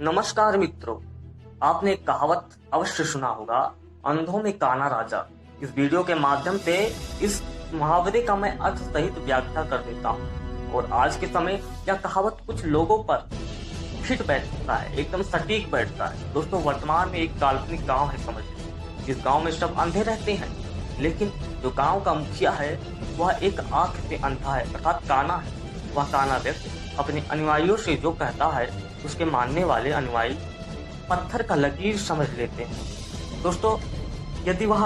नमस्कार मित्रों, आपने एक कहावत अवश्य सुना होगा, अंधों में काना राजा। इस वीडियो के माध्यम से इस मुहावरे का मैं अर्थ सहित व्याख्या कर देता हूँ। और आज के समय यह कहावत कुछ लोगों पर फिट बैठता है, एकदम सटीक बैठता है। दोस्तों, वर्तमान में एक काल्पनिक गांव है, समझिए। जिस गांव में सब अंधे रहते हैं, लेकिन जो गांव का मुखिया है वह एक आंख से अंधा है, अर्थात काना है। वह काना व्यक्ति अपने अनुयायियों से जो कहता है उसके मानने वाले अनुयायी पत्थर का लकीर समझ लेते हैं। दोस्तों, यदि वह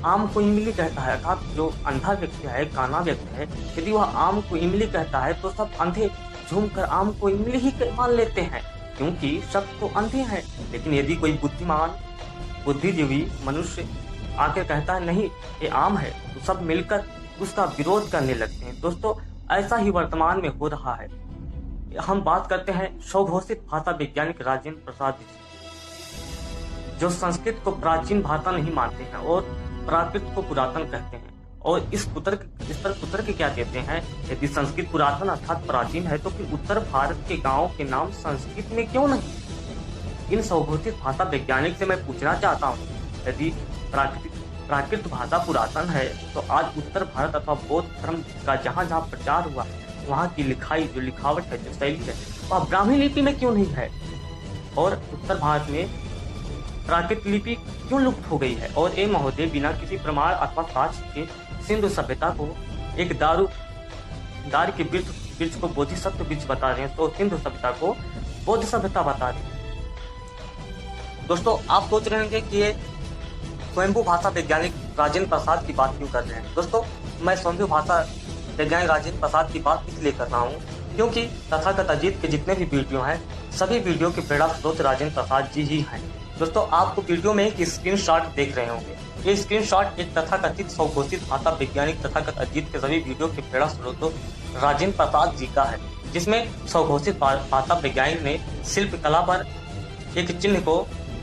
आम को इमली कहता है, अर्थात जो अंधा व्यक्ति है, काना व्यक्ति है, यदि वह आम को इमली कहता है तो सब अंधे झूमकर आम को इमली ही मान लेते हैं, क्योंकि सब तो अंधे हैं। लेकिन यदि कोई बुद्धिमान बुद्धिजीवी मनुष्य आकर कहता है नहीं ये आम है, तो सब मिलकर उसका विरोध करने लगते हैं। दोस्तों, ऐसा ही वर्तमान में हो रहा है। हम बात करते हैं स्वघोषित भाषा वैज्ञानिक राजेंद्र प्रसाद जी, जो संस्कृत को प्राचीन भाषा नहीं मानते हैं और प्राकृत को पुरातन कहते हैं। और इस पर कुतर्क क्या देते हैं, यदि संस्कृत पुरातन अर्थात प्राचीन है तो फिर उत्तर भारत के गांवों के नाम संस्कृत में क्यों नहीं। इन स्वघोषित भाषा वैज्ञानिक से मैं पूछना चाहता हूँ, यदि प्राकृत भाषा पुरातन है तो आज उत्तर भारत अथवा बौद्ध धर्म का जहाँ जहाँ प्रचार हुआ है वहाँ की लिखाई, जो लिखावट है, जो शैली है, वह ब्राह्मी लिपि में क्यों नहीं है। और उत्तर भारत में प्राकृत लिपि क्यों लुप्त हो गई है। और ये महोदय बिना किसी प्रमाण अथवा साक्ष्य के सिंधु सभ्यता को एक दार के वृक्ष को बोधिसत्व वृक्ष बता रहे हैं, तो सिंधु सभ्यता को बौद्ध सभ्यता बता रहे हैं। दोस्तों, आप सोच रहे होंगे कि ये स्वयंभू भाषा वैज्ञानिक राजेंद्र प्रसाद की बात क्यों कर रहे हैं। दोस्तों, मैं स्वयंभू भाषा वैज्ञानिक राजेंद्र प्रसाद की बात इसलिए कर रहा हूँ क्योंकि तथागत अजीत के जितने भी वीडियो हैं, सभी वीडियो के प्रेरणा स्रोत राजेंद्र प्रसाद जी ही हैं। दोस्तों, आपको वीडियो में एक स्क्रीनशॉट देख रहे होंगे। ये स्क्रीनशॉट एक तथाकथित स्वघोषित भाषा वैज्ञानिक तथागत अजीत के सभी वीडियो के प्रेरणा स्रोत राजेंद्र प्रसाद जी का है, जिसमें स्वघोषित भाषा वैज्ञानिक ने शिल्प कला पर एक चिन्ह को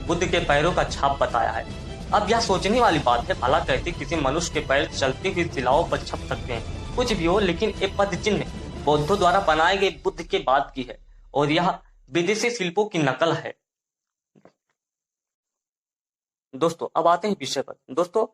बुद्ध के पैरों का छाप बताया है। अब यह सोचने वाली बात है, भला कैसे किसी मनुष्य के पैर चलती हुई शिलाओं पर छप सकते हैं। कुछ भी हो, लेकिन ये पद चिन्ह बौद्धों द्वारा बनाए गए बुद्ध के बाद की है और यह विदेशी शिल्पों की नकल है। दोस्तों, अब आते हैं विषय पर। दोस्तों,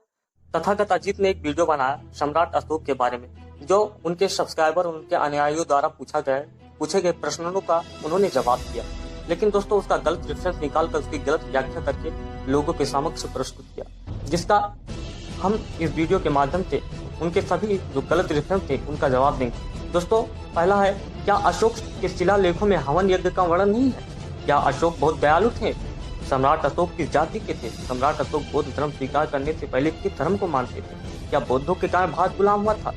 तथागत अजीत ने एक वीडियो बनाया सम्राट अशोक के बारे में, जो उनके सब्सक्राइबर, उनके अनुयायियों द्वारा पूछे गए प्रश्नों का उन्होंने जवाब दिया। लेकिन दोस्तों, उसका गलत रेफरेंस निकालकर उसकी गलत व्याख्या करके लोगों के समक्ष प्रस्तुत किया, जिसका हम इस वीडियो के माध्यम से उनके सभी जो गलत रेफरेंस थे उनका जवाब देंगे। दोस्तों, पहला है, क्या अशोक के शिलालेखों में हवन यज्ञ का वर्णन नहीं है? क्या अशोक बहुत दयालु थे? सम्राट अशोक किस जाति के थे? सम्राट अशोक बौद्ध धर्म स्वीकार करने से पहले किस धर्म को मानते थे? क्या बौद्धों के कारण भारत गुलाम हुआ था?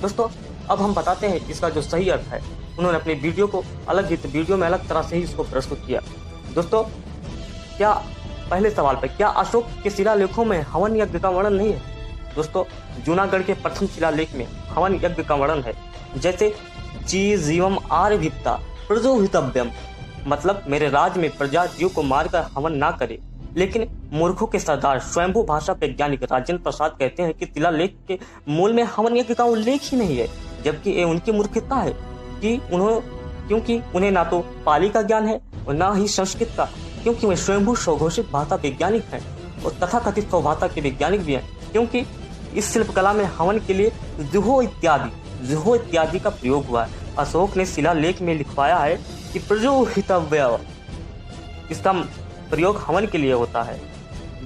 दोस्तों, अब हम बताते हैं इसका जो सही अर्थ है। उन्होंने अपने वीडियो को वीडियो में अलग तरह से ही इसको प्रस्तुत किया। दोस्तों, क्या पहले सवाल पे, क्या अशोक के शिलालेखों में हवन यज्ञ का वर्णन नहीं है? दोस्तों, जूनागढ़ के प्रथम शिलालेख में हवन यज्ञ का वर्णन है, जैसे जीवम आर्भिप्ता प्रजोहितव्यम, मतलब मेरे राज्य में प्रजा जीव को मारकर हवन ना करे। लेकिन मूर्खों के सरदार स्वयंभू भाषा वैज्ञानिक राजेंद्र प्रसाद कहते हैं कि शिलालेख के मूल में हवन यज्ञ का उल्लेख ही नहीं है, जबकि ये उनकी मूर्खता है क्योंकि उन्हें ना तो पाली का ज्ञान है और ना ही संस्कृत का, क्योंकि वे स्वयंभू स्वघोषित भाषा वैज्ञानिक हैं और तथाकथित स्वभाषा के वैज्ञानिक भी हैं, क्योंकि इस शिल्पकला में हवन के लिए जुहो इत्यादि का प्रयोग हुआ है। अशोक ने शिलालेख में लिखवाया है कि प्रजोहितव्य, इसका प्रयोग हवन के लिए होता है।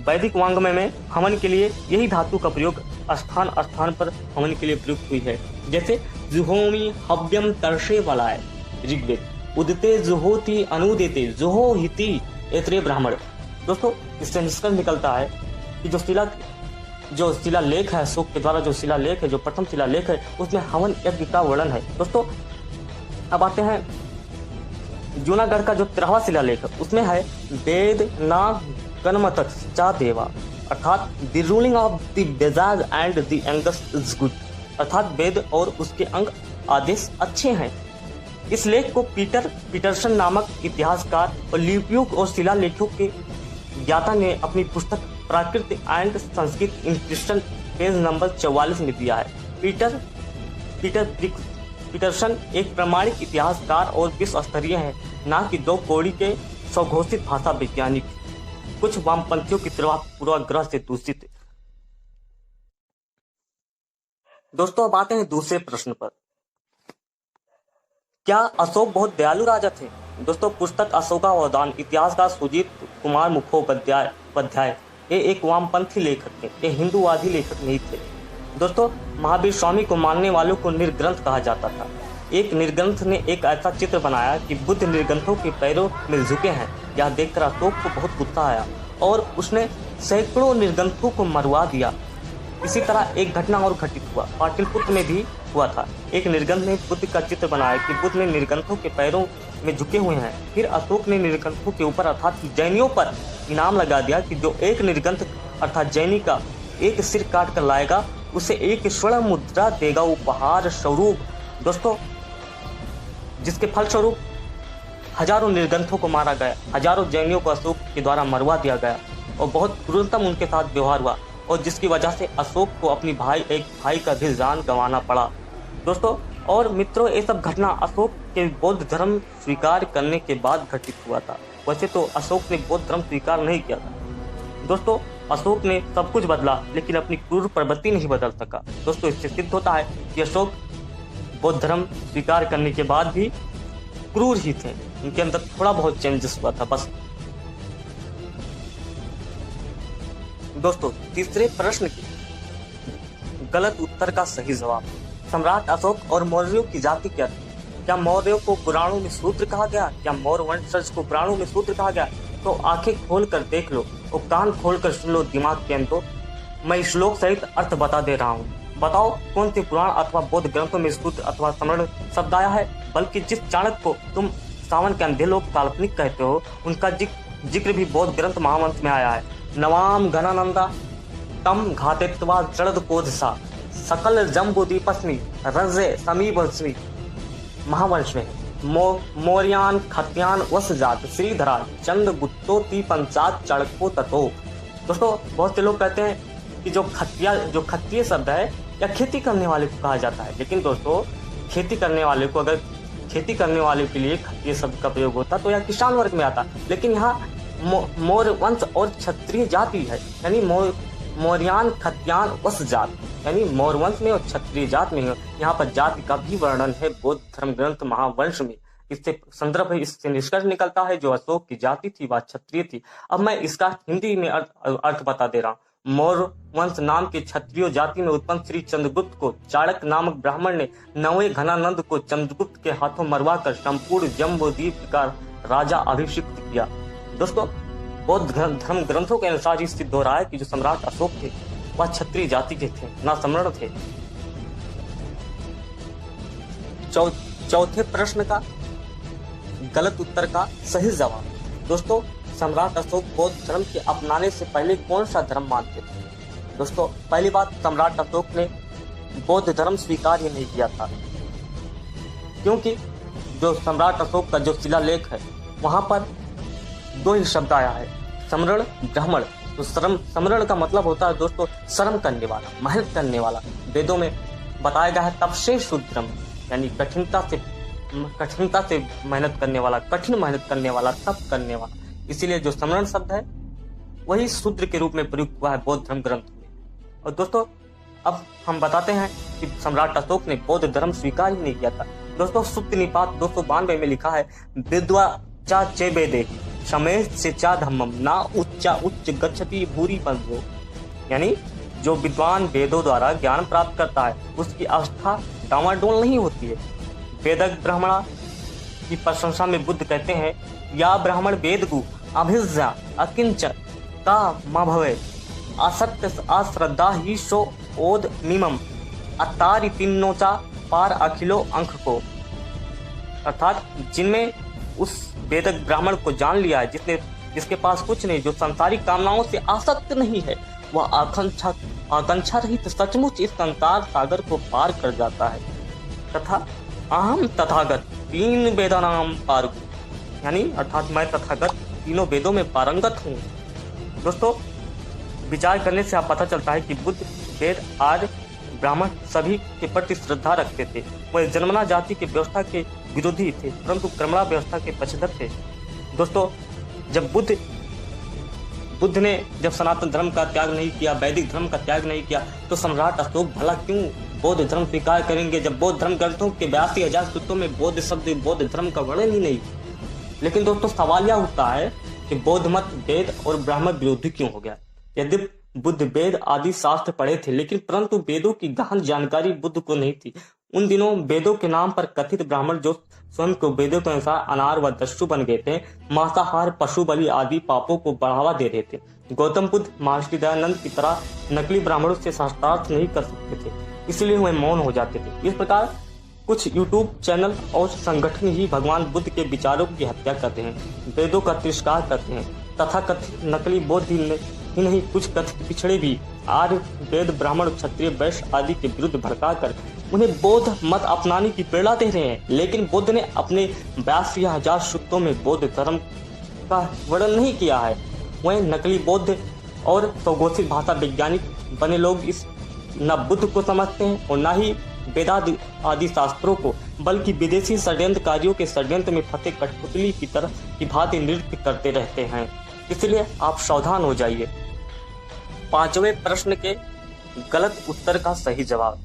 वैदिक वांग्मय में हवन के लिए यही धातु का प्रयोग स्थान पर हवन के लिए प्रयुक्त हुई है, जैसे जुहोमि हव्यम तरसे वलाय ऋग्वेद, उदते जुहोति अनुदेते जुहोहिति एत्रे ब्राह्मण। दोस्तों, इससे निष्कर्ष निकलता है कि जो शिलालेख है, अशोक के द्वारा जो शिलालेख है, जो प्रथम शिलालेख है, उसमें हवन यज्ञ का वर्णन है। दोस्तों, अब आते हैं जूनागढ़ का जो 13वां शिलालेख है, उसमें है वेद ना गणमत चा देवा, अर्थात द रूलिंग ऑफ द बेजाज एंड द एंगस इज गुड, अर्थात वेद और उसके अंग आदेश अच्छे हैं। इस लेख को पीटरसन नामक इतिहासकार और लिपियों और शिलालेखों के ज्ञाता ने अपनी पुस्तक Prakrit and Sanskrit in Christian page number 44 में दिया है। पीटरसन एक प्रामाणिक इतिहासकार और विश्व स्तरीय है, ना कि दो कौड़ी के स्वघोषित भाषा वैज्ञानिक, कुछ वामपंथियों की तरह पूर्वाग्रह से दूषित। दोस्तों अब आते हैं दूसरे प्रश्न पर। क्या अशोक बहुत दयालु राजा थे? दोस्तों पुस्तक अशोकावधान इतिहासकार सुजीत कुमार मुखोपाध्याय ये एक वामपंथी लेखक थे, ये हिंदूवादी लेखक नहीं थे। दोस्तों महावीर स्वामी को मानने वालों को निर्ग्रंथ कहा जाता था। एक निर्ग्रंथ ने एक ऐसा चित्र बनाया कि बुद्ध निर्ग्रंथों के पैरों में झुके हैं। यह देखकर अशोक को बहुत गुस्सा आया और उसने सैकड़ों निर्ग्रंथों को मरवा दिया। इसी तरह एक घटना और घटित हुआ, पाटलिपुत्र में भी हुआ था। एक निर्ग्रंथ ने बुद्ध का चित्र बनाया कि बुद्ध ने निर्ग्रंथों के पैरों में झुके हुए हैं। फिर अशोक ने निर्ग्रंथों के ऊपर अर्थात जैनियों पर इनाम लगा दिया कि जो एक निर्ग्रंथ अर्थात जैनी का एक सिर काट कर लाएगा उसे एक स्वर्ण मुद्रा देगा उपहार स्वरूप। दोस्तों जिसके फलस्वरूप हजारों निर्ग्रंथों को मारा गया, हजारों जैनियों को अशोक के द्वारा मरवा दिया गया और बहुत क्रूरतम उनके साथ व्यवहार हुआ और जिसकी वजह से अशोक को अपनी एक भाई का भी जान गंवाना पड़ा। दोस्तों और मित्रों ये सब घटना अशोक के बौद्ध धर्म स्वीकार करने के बाद घटित हुआ था। वैसे तो अशोक ने बौद्ध धर्म स्वीकार नहीं किया था। दोस्तों अशोक ने सब कुछ बदला लेकिन अपनी क्रूर प्रवृत्ति नहीं बदल सका। दोस्तों इससे सिद्ध होता है कि अशोक बौद्ध धर्म स्वीकार करने के बाद भी क्रूर ही थे, उनके अंदर थोड़ा बहुत चेंजेस हुआ था बस। दोस्तों तीसरे प्रश्न की गलत उत्तर का सही जवाब। सम्राट अशोक और मौर्यों की जाति क्या थी? क्या मौर्यों को पुराणों में शूद्र कहा गया? क्या मौर्य वंशज को पुराणों में शूद्र कहा गया? तो आंखें खोल कर देख लो और कान खोल कर सुन लो दिमाग के अंदर। मैं श्लोक सहित अर्थ बता दे रहा हूँ। बताओ कौन से पुराण अथवा बौद्ध ग्रंथों में शूद्र अथवा समर्ण शब्द आया है? बल्कि जिस चाणक्य को तुम सावन के अंधे लोग काल्पनिक कहते हो उनका जिक्र भी बौद्ध ग्रंथ महावंश में आया है। नवाम घनानंदा तम घातित्वा जड़द कोधसा सकल जम्बुदीपस्मि रजे समीपस्मि महावंश में मौर्यान खत्यान वसजात श्रीधरा चंद्रगुप्तोति पंचात चड़को तथो। दोस्तों बहुत से लोग कहते हैं कि जो क्षत्रिय शब्द है या खेती करने वाले को कहा जाता है, लेकिन दोस्तों खेती करने वाले को अगर खेती करने वाले के लिए क्षत्रिय शब्द का प्रयोग होता तो यह किसान वर्ग में आता, लेकिन यहाँ मौर्य वंश और क्षत्रिय जाति है, यानी मौर्यान खत्यान वस जात, यानी मौर्य वंश में और क्षत्रिय जात में यहाँ पर जाति का भी वर्णन है बौद्ध धर्म ग्रंथ महावंश में। इससे संदर्भ है, इससे निष्कर्ष निकलता है जो अशोक की जाति थी वह क्षत्रिय थी। अब मैं इसका हिंदी में अर्थ बता दे रहा हूँ। मौर्य वंश नाम के क्षत्रिय जाति में उत्पन्न श्री चंद्रगुप्त को चाणक्य नामक ब्राह्मण ने 9वें घनानंद को चंद्रगुप्त के हाथों मरवा कर संपूर्ण जम्बूद्वीप का राजा अभिषिक्त किया। दोस्तों बौद्ध धर्म ग्रंथों के अनुसार ही सिद्ध हो रहा है कि जो सम्राट अशोक थे वह क्षत्रिय जाति के थे, ना सम्राट थे। चौथे प्रश्न का गलत उत्तर का सही जवाब। दोस्तों सम्राट अशोक बौद्ध धर्म के अपनाने से पहले कौन सा धर्म मानते थे? दोस्तों पहली बात, सम्राट अशोक ने बौद्ध धर्म स्वीकार ही नहीं किया था, क्योंकि जो सम्राट अशोक का जो शिलालेख है वहां पर 2 ही शब्द आया है, समरण ब्राह्मण। तो समरण का मतलब होता है दोस्तों श्रम करने वाला, मेहनत करने वाला। वेदों में बताया गया है तपसे शूद्रम, यानी कठिनता से मेहनत करने वाला, कठिन मेहनत करने वाला, तप करने वाला। इसीलिए जो समरण शब्द है वही शूद्र के रूप में प्रयुक्त हुआ है बौद्ध धर्म ग्रंथ में। और दोस्तों अब हम बताते हैं कि सम्राट अशोक ने बौद्ध धर्म स्वीकार ही नहीं किया था। दोस्तों सुत्त निपात 292 में लिखा है विद्वा चा चे वेदे समेश से चा धम्मम ना उच्च गच्छति भूरी बंधो, यानी जो विद्वान वेदों द्वारा ज्ञान प्राप्त करता है उसकी आस्था डामाडोल नहीं होती है। वेदक ब्राह्मणा की प्रशंसा में बुद्ध कहते हैं या ब्राह्मण वेदगु अभिज्ञा अकिंच ता मा भवे असत्य अश्रद्धा ही सो ओद मिमम अतारि तिन्नोचा पार अखिलो अंक को, अर्थात जिनमें उस वेदक ब्राह्मण को जान लिया है, जिसके पास कुछ नहीं, जो संसारिक कामनाओं से आसक्त नहीं है, वह आकांक्षा रहित सचमुच इस संसार सागर को पार कर जाता है। तथा अहम तथागत 3 वेदानाम पारगु, यानी अर्थात मैं तथागत 3 वेदों में पारंगत हूँ। दोस्तों विचार करने से आप पता चलता है कि बुद्ध, वेद, आर्य, ब्राह्मण सभी के प्रति श्रद्धा रखते थे। वह जन्मना जाति की व्यवस्था के विरोधी थे, परंतु कर्मणा व्यवस्था के पक्षधर थे। दोस्तों जब बुद्ध ने जब सनातन धर्म का त्याग नहीं किया, वैदिक धर्म का त्याग नहीं किया, तो सम्राट अशोक भला क्यों बौद्ध धर्म स्वीकार करेंगे, जब बौद्ध धर्म ग्रंथों के 82,000 सूत्रों में बौद्ध शब्द बौद्ध धर्म का वर्णन ही नहीं। लेकिन दोस्तों सवाल यह उठता है कि बौद्ध मत वेद और ब्राह्मण विरोधी क्यों हो गया। यदि बुद्ध वेद आदि शास्त्र पढ़े थे, लेकिन परंतु वेदों की गहन जानकारी बुद्ध को नहीं थी। उन दिनों वेदों के नाम पर कथित ब्राह्मण जो स्वयं को वेदों के अनुसार अनार व दस्यु बन गए थे, मांसाहार, पशु बलि आदि पापों को बढ़ावा दे रहे थे। गौतम बुद्ध महर्षि दयानंद की तरह नकली ब्राह्मणों से शास्त्रार्थ नहीं कर सकते थे, इसलिए वे मौन हो जाते थे। इस प्रकार कुछ यूट्यूब चैनल और संगठन ही भगवान बुद्ध के विचारों की हत्या करते हैं, वेदों का तिरस्कार करते हैं। तथा कथित नकली बौद्ध ही नहीं, कुछ कथित पिछड़े भी आर्य, वेद, ब्राह्मण, क्षत्रिय, वैश्य आदि के विरुद्ध भड़काकर उन्हें बौद्ध मत अपनाने की प्रेरणा दे रहे हैं। लेकिन बुद्ध ने अपने 82,000 सूत्रों में बौद्ध धर्म का वर्णन नहीं किया है। वहीं नकली बौद्ध और स्वघोषित भाषा वैज्ञानिक बने लोग इस न बुद्ध को समझते हैं और न ही वेदादि आदि शास्त्रों को, बल्कि विदेशी षड्यंत्रकारियों के षड्यंत्र में फंसे कठपुतली की तरह की भांति नृत्य करते रहते हैं। इसलिए आप सावधान हो जाइए। 5वें प्रश्न के गलत उत्तर का सही जवाब,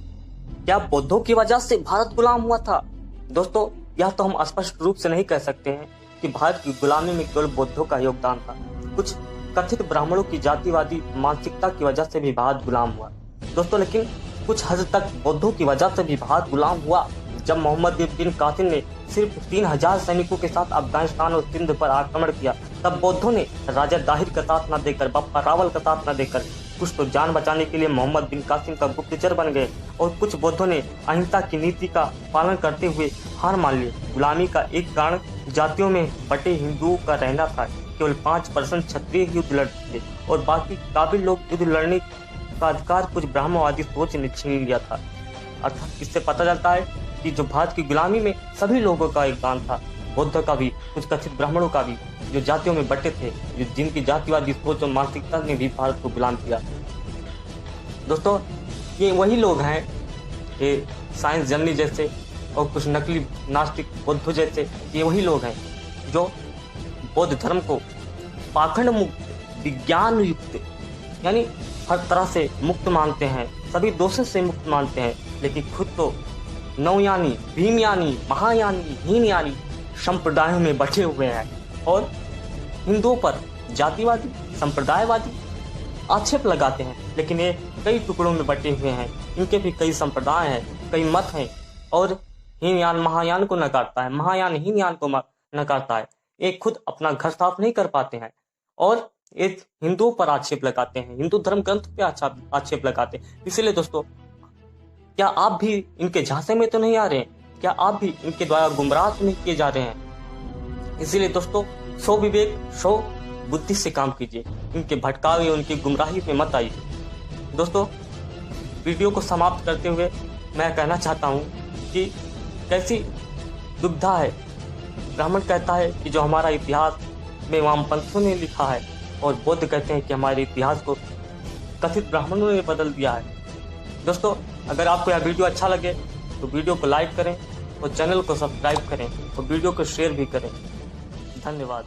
क्या बौद्धों की वजह से भारत गुलाम हुआ था? दोस्तों यह तो हम स्पष्ट रूप से नहीं कह सकते हैं कि भारत की गुलामी में केवल बौद्धों का योगदान था। कुछ कथित ब्राह्मणों की जातिवादी मानसिकता की वजह से भी भारत गुलाम हुआ दोस्तों, लेकिन कुछ हद तक बौद्धों की वजह से भी भारत गुलाम हुआ। जब मोहम्मद बिन कासिम ने सिर्फ 3,000 सैनिकों के साथ अफगानिस्तान और सिंध पर आक्रमण किया, तब बौद्धों ने राजा दाहिर का साथ न देकर, बप्पा रावल का साथ न देकर कुछ तो जान बचाने के लिए मोहम्मद बिन कासिम का गुप्तचर बन गए, और कुछ बौद्धों ने अहिंसा की नीति का पालन करते हुए हार मान ली। गुलामी का एक कारण जातियों में बटे हिंदुओं का रहना था। केवल 5% क्षत्रिय युद्ध लड़ते थे और बाकी काबिल लोग युद्ध लड़ने का अधिकार कुछ ब्राह्मणवादी सोच ने छीन लिया था। अर्थात इससे पता चलता है कि जो भारत की गुलामी में सभी लोगों का योगदान था, बौद्ध का भी, कुछ कथित ब्राह्मणों का भी, जो जातियों में बटे थे, जिनकी जातिवादी सोच और मानसिकता ने भी भारत को गुलाम किया। दोस्तों ये वही लोग हैं, ये साइंस जर्नी जैसे और कुछ नकली नास्तिक बौद्ध जैसे, ये वही लोग हैं जो बौद्ध धर्म को पाखंड मुक्त, विज्ञान युक्त, यानी हर तरह से मुक्त मानते हैं, सभी दोषों से मुक्त मानते हैं, लेकिन खुद तो नवयानी, भीमयानी, महायानी, हीनयानी संप्रदायों में बटे हुए हैं और हिंदुओं पर जातिवादी, संप्रदायवादी आक्षेप लगाते हैं। लेकिन ये कई टुकड़ों में बटे हुए हैं, इनके भी कई संप्रदाय हैं, कई मत हैं, और हीनयान महायान को नकारता है, महायान हीनयान को नकारता है। ये खुद अपना घर साफ नहीं कर पाते हैं और एक हिंदुओं पर आक्षेप लगाते हैं, हिंदू धर्म ग्रंथ पे आक्षेप लगाते हैं। इसलिए दोस्तों क्या आप भी इनके झांसे में तो नहीं आ रहे हैं? क्या आप भी इनके द्वारा गुमराह तो नहीं किए जा रहे हैं? इसीलिए दोस्तों सो विवेक, सो बुद्धि से काम कीजिए, इनके भटकावे, उनकी गुमराही में मत आइए। दोस्तों वीडियो को समाप्त करते हुए मैं कहना चाहता हूँ कि कैसी दुविधा है। ब्राह्मण कहता है कि जो हमारा इतिहास में वामपंथियों ने लिखा है, और बौद्ध कहते हैं कि हमारे इतिहास को कथित ब्राह्मणों ने बदल दिया है। दोस्तों अगर आपको यह वीडियो अच्छा लगे तो वीडियो को लाइक करें और चैनल को सब्सक्राइब करें और वीडियो को शेयर भी करें। धन्यवाद।